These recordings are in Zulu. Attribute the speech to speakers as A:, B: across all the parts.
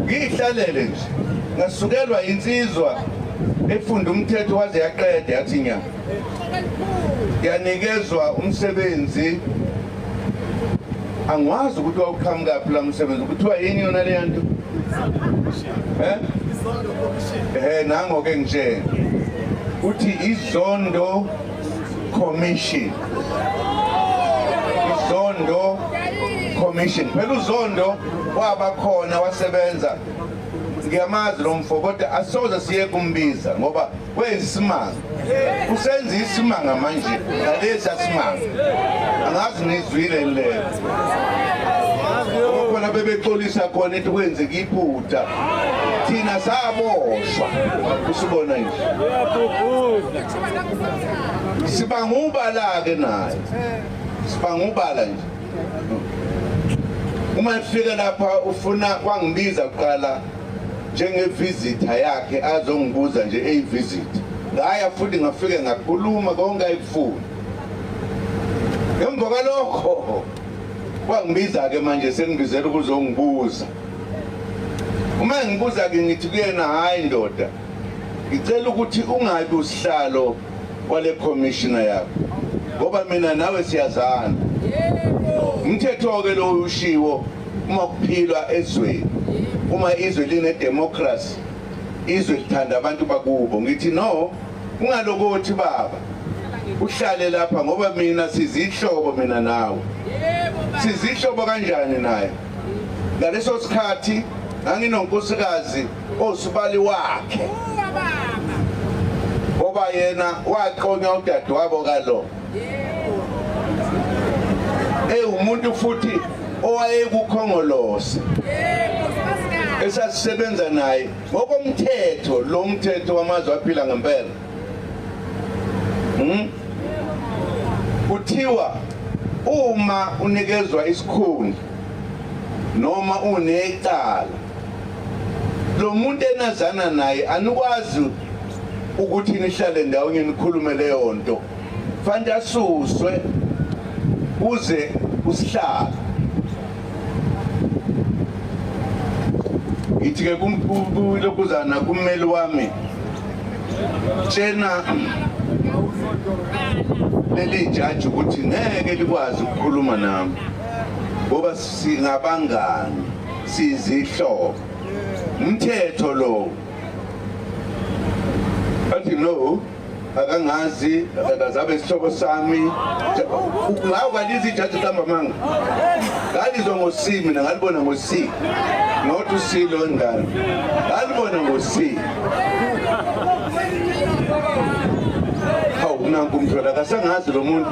A: ngihlalele nje ngasukelwa insizwa efunda umthetho waze yaqeda yathi nya yanikezwa umsebenzi angwazi ukuthi wawuqhamuka phela umsebenzi kuthiwa yini yona le nto nango ke nje uthi izondo commission phela uzondo waba khona wasebenza ngiyamazi lo mfo kodwa asoze siye kumbiza ngoba wenza isimanga usenza isimanga manje ngalesa simanga angazi nizwile le khona bebexolisa khona into kwenzeka iphutha thina saboshwa usibona nje sibangubala ke naye sibangubala nje uma efika lapha ufuna wangibiza kuqala njengevisitor yakhe azongibuza nje eyivisit ngaya futhi ngafike ngakhuluma konke ayifuna emva kwalokho wangibiza ke manje sengibizela ukuzongibuza uma ngibuza ke ngithi kuyena hayi ndoda ngicela ukuthi ungabi usihlalo wale commissioner yakho ngoba mina nawe siyazana umthetho ke lo ushiwo uma kuphilwa ezweni uma izwe line democracy izwe lithanda abantu bakubo ngithi no ungalokothi baba uhlale lapha ngoba mina sizihlobo mina nawe sizihlobo kanjani naye ngaleso sikhathi nganginonkosikazi osibali wakhe ngoba yena waqonya udadewabo kalo umuntu futhi owayekukhongolose esasisebenza naye ngokomthetho lo mthetho wamazwe aphila ngempela kuthiwa uma unikezwa isikhundla noma unecala lo muntu enazana naye anikwazi ukuthi nihlale ndawonye nikhulume leyo nto fanele asuswe uze usihlala ithi ke kumlokuzana kummeli wami tshena leli judge ukuthi ngeke likwazi ukukhuluma nami ngoba singabangani sizihlobo umthetho lo athi no akangazi akazabe isihlobo sami ngawo kalizi judge kamba manga ngalizwa ngosimi mina ngalibona ngosimi not usilo ngani ngalibona ngosimi nanku umthwala kasangazi lo muntu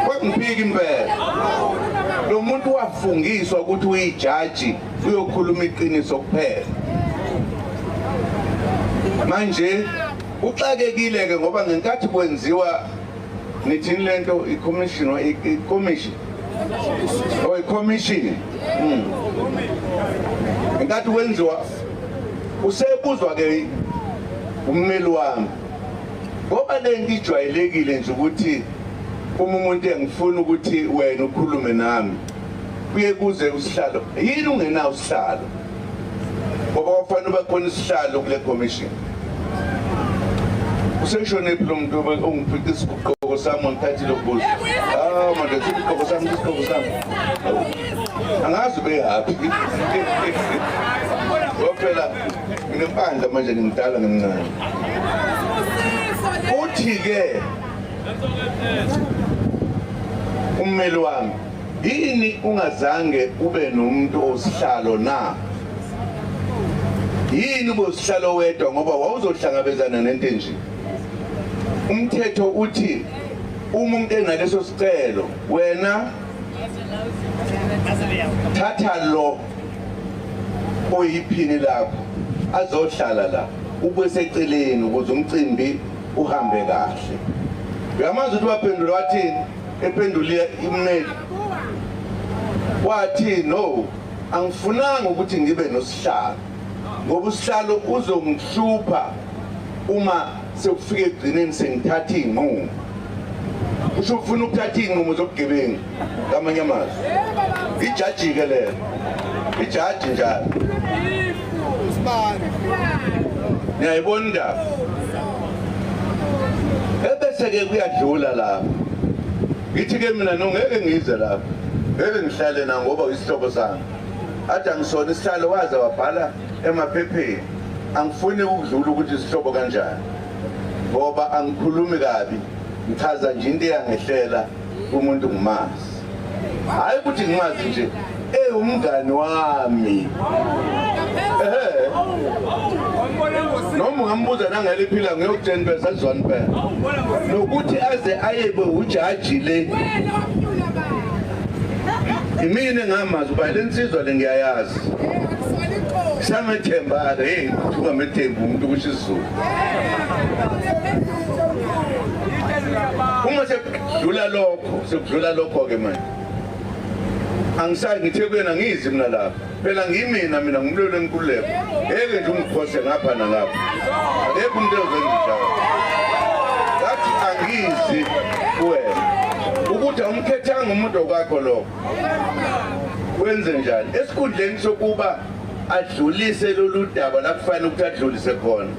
A: kwakungiphika impela lo muntu wafungiswa ukuthi uyijaji uyokhuluma iqiniso kuphela manje uxakekile ke ngoba ngenkathi kwenziwa nithini lento i-commission ngenkathi kwenziwa usebuzwa ke ummeli wami ngoba lento ijwayelekile nje ukuthi uma umuntu engifuna ukuthi wena ukhulume nami kuye kuze usihlalo yini ungenawo usihlalo ngoba wafanele bakhona isihlalo kule commission useshone lo muntu ongiphethe isigqoko sami ngithathi lokubuza manje isigqoko sami angazi ube happy ngoba ngempandla manje ngimdala ngimncane uthi-ke ummeli wami yini ungazange ube nomuntu osihlalo na yini ube usihlalo wedwa ngoba wawuzohlangabezana nento enje umthetho uthi uma umuntu enaleso sicelo wena thatha lo oyiphini lakho azohlala la ube seceleni ukuze umcimbi uhambe kahle uyamazi ukuthi baphendula wathini ephendule imneli wathi no angifunanga ukuthi ngibe nosihlalo ngoba usihlalo uzongihlupa uma sekufika egcineni sengithatha inqumo usho ufuna ukuthatha inqumo zobugebengu ngamanye amazwi ijaji ke lelo ijaji njalo Ngiyayibona indaba. Ebese ke kuyadlula lapha. Ngithi ke mina ngeke ngize lapha. Ngeke ngihlale na ngoba isihlobo sami. Athi angisona isihlalo waze wabhala emaphepheni. Angifuni ukudlula ukuthi isihlobo kanjani. Ngoba angikhulumi kabi. Ngichaza nje into eyangehlela umuntu ngimazi. Hayi ukuthi ngimazi nje. Umngani wami. Noma ungambuza nangeliphila ngiyokutshela bese azwani phela. Nokuthi aze ayebe ujaji le. Imini ngamazi uba lensizwa le ngiyayazi. Samethemba ke ungamethemba umuntu kusizulu. Uma sekudlula lokho ke manje. Angisayi ngithe kuyena ngizi mina lapha. Phela ngimina ngimlolo enkululeko. Ngeke nje ungiphose ngapha nalapha. Akekho umuntu ozongishaya. Ngathi angizi kuwena. Ukuthi awumkhethanga umuntu okwakho lo. Wenze njani? Esikhundleni sokuba adlulise lolu daba la kufanele ukuthi adlulise khona.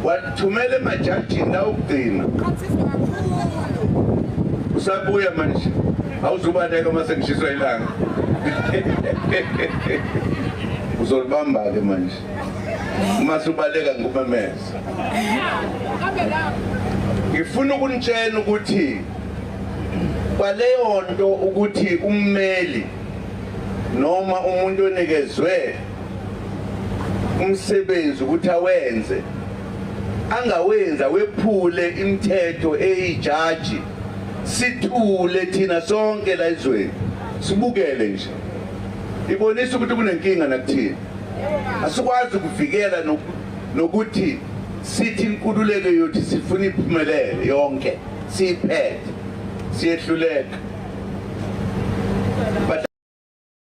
A: Wathumela emajajini la ukugcina. Usabuya manje. Awuzubaleka mase ngishiswa ilanga. Uzolibamba ke manje. Uma subaleka ngumemeza. Ngifuna ukunitshela ukuthi kwaleyo nto ukuthi ummeli noma umuntu onikezwe umsebenzi ukuthi awenze angawenza wephule imithetho eyijaji sithule thina sonke la ezweni sibukele nje ibonisa ukuthi kunenkinga nakuthina asikwazi ukuvikela nokuthi sithi inkululeko yothi sifuna iphumelele yonke siyiphethe siyehluleka.